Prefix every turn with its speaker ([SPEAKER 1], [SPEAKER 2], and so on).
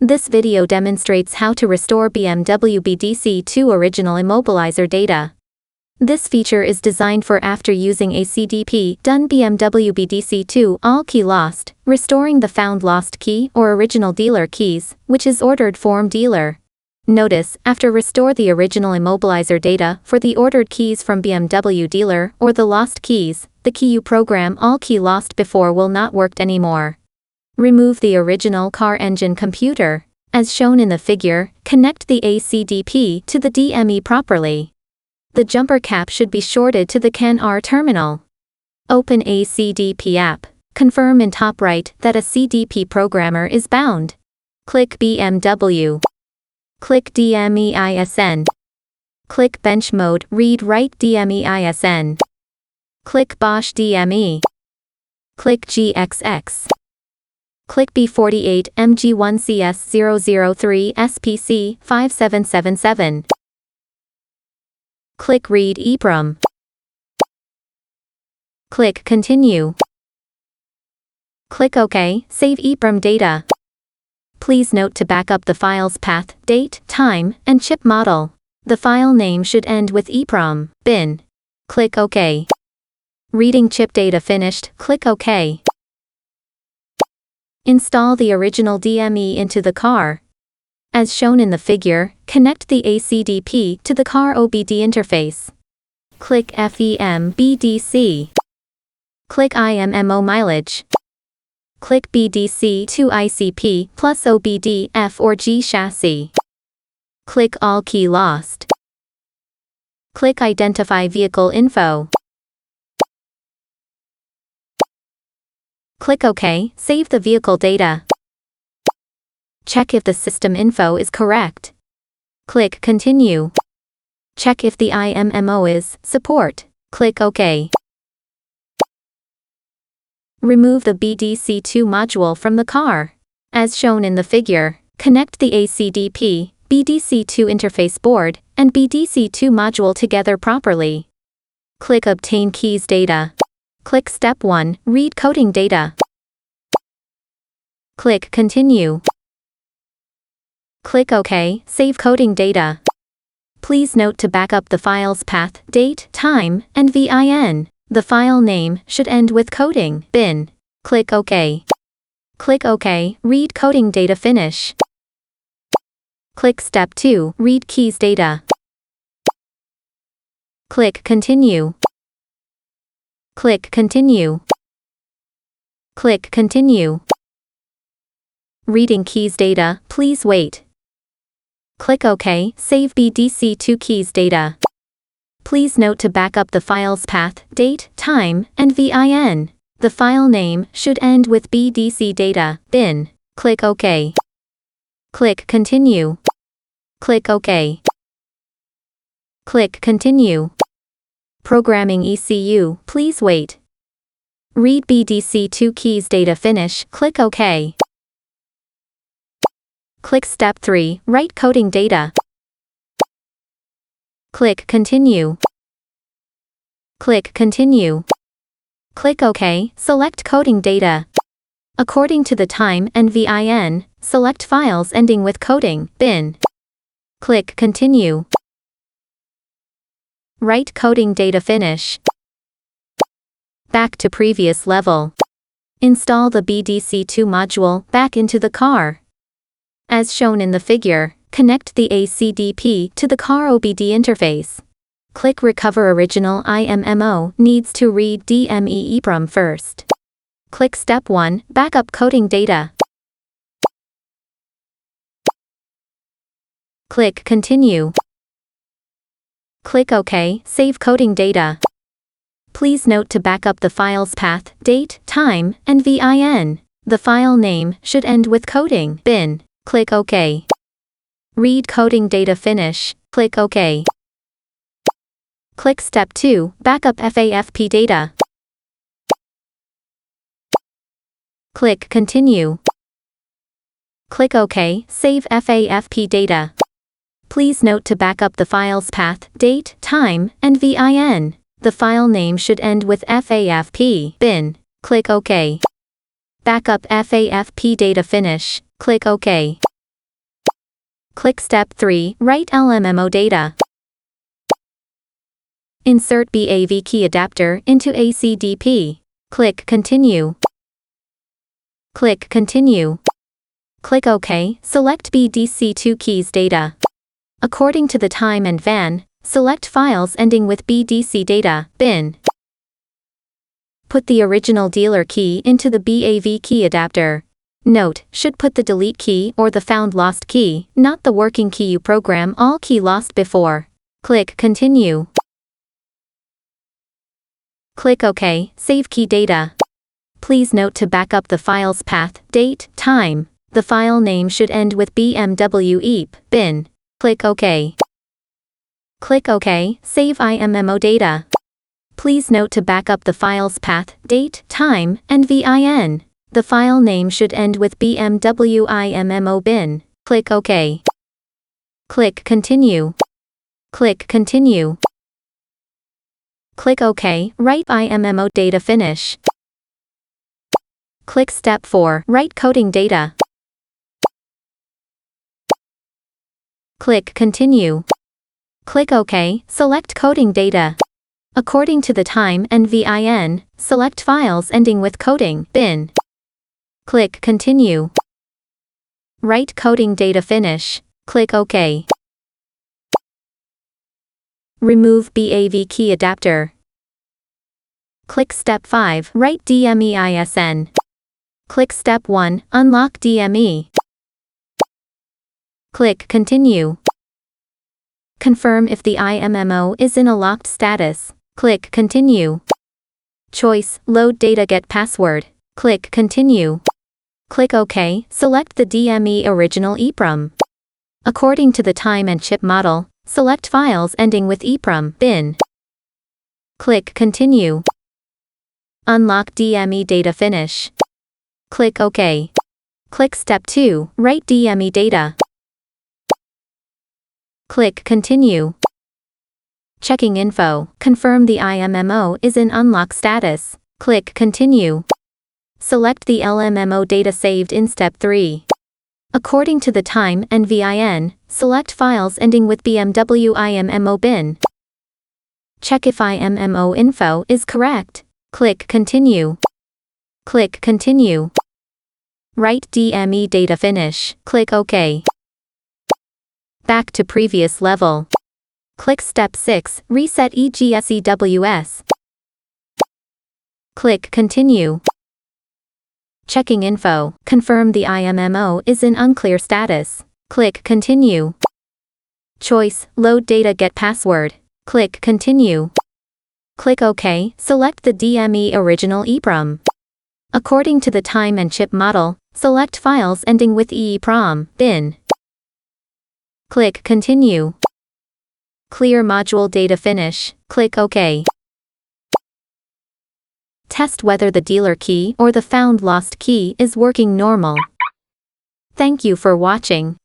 [SPEAKER 1] This video demonstrates how to restore BMW BDC2 original immobilizer data. This feature is designed for after using ACDP done BMW BDC2 all key lost, restoring the found lost key or original dealer keys, which is ordered form dealer. Notice, after restore the original immobilizer data for the ordered keys from BMW dealer or the lost keys, the key you program all key lost before will not work anymore. Remove the original car engine computer. As shown in the figure, connect the ACDP to the DME properly. The jumper cap should be shorted to the CAN-R terminal. Open ACDP app. Confirm in top right that a CDP programmer is bound. Click BMW. Click DMEISN. Click Bench Mode, Read Write DMEISN. Click Bosch DME. Click GXX. Click B48 MG1CS003 SPC 5777. Click Read EEPROM. Click Continue. Click OK, save EEPROM data. Please note to back up the file's path, date, time, and chip model. The file name should end with EEPROM, bin. Click OK. Reading chip data finished, click OK. Install the original DME into the car. As shown in the figure, connect the ACDP to the car OBD interface. Click FEM BDC. Click IMMO mileage. Click BDC2 ICP plus OBD F or G chassis. Click All Key Lost. Click Identify Vehicle Info. Click OK, save the vehicle data. Check if the system info is correct. Click Continue. Check if the IMMO is Support. Click OK. Remove the BDC2 module from the car. As shown in the figure, connect the ACDP, BDC2 interface board, and BDC2 module together properly. Click Obtain Keys Data. Click Step 1, Read Coding Data. Click Continue. Click OK, Save Coding Data. Please note to back up the file's path, date, time, and VIN. The file name should end with coding, bin. Click OK. Click OK, Read Coding Data Finish. Click Step 2, Read Keys Data. Click Continue. Click Continue. Click Continue. Reading keys data, please wait. Click OK, Save BDC2 keys data. Please note to back up the file's path, date, time, and VIN. The file name should end with BDC data, bin. Click OK. Click Continue. Click OK. Click Continue. Programming ECU, please wait. Read BDC2 keys data finish, click OK. Click Step 3, Write Coding Data. Click Continue. Click Continue. Click OK, select Coding Data. According to the time and VIN, select files ending with coding, bin. Click Continue. Write Coding Data Finish. Back to previous level. Install the BDC2 module back into the car. As shown in the figure, connect the ACDP to the car OBD interface. Click Recover Original IMMO needs to read DME EEPROM first. Click Step 1, Backup Coding Data. Click Continue. Click OK, Save Coding Data. Please note to back up the file's path, date, time, and VIN. The file name should end with coding, bin. Click OK. Read Coding Data Finish, click OK. Click Step 2, Backup FAFP Data. Click Continue. Click OK, Save FAFP Data. Please note to back up the file's path, date, time, and VIN. The file name should end with FAFP, bin. Click OK. Backup FAFP data finish. Click OK. Click Step 3, write IMMO data. Insert BAV key adapter into ACDP. Click Continue. Click Continue. Click OK, select BDC2 keys data. According to the time and VAN, select files ending with BDC data, bin. Put the original dealer key into the BAV key adapter. Note, should put the delete key or the found lost key, not the working key. You program all key lost before. Click Continue. Click OK, save key data. Please note to back up the file's path, date, time. The file name should end with BMW EP, bin. Click OK. Click OK, save IMMO data. Please note to back up the file's path, date, time, and VIN. The file name should end with BMW IMMO bin. Click OK. Click Continue. Click Continue. Click OK, write IMMO data finish. Click Step 4, write coding data. Click Continue. Click OK, select coding data. According to the time and VIN, select files ending with coding, bin. Click Continue. Write coding data finish. Click OK. Remove BAV key adapter. Click Step 5, write DME-ISN. Click Step 1, unlock DME. Click Continue. Confirm if the IMMO is in a locked status. Click Continue. Choice, load data get password. Click Continue. Click OK, select the DME original EEPROM. According to the time and chip model, select files ending with EEPROM, bin. Click Continue. Unlock DME data finish. Click OK. Click Step 2, write DME data. Click Continue. Checking info, confirm the IMMO is in unlock status. Click Continue. Select the LMMO data saved in Step 3. According to the time and VIN, select files ending with BMW IMMO bin. Check if IMMO info is correct. Click Continue. Click Continue. Write DME data finish. Click OK. Back to previous level. Click Step 6, reset EGSEWS. Click Continue. Checking info, confirm the IMMO is in unclear status. Click Continue. Choice, load data get password. Click Continue. Click OK, select the DME original EEPROM. According to the time and chip model, select files ending with EEPROM, bin. Click Continue. Clear module data finish. Click OK. Test whether the dealer key or the found lost key is working normal. Thank you for watching.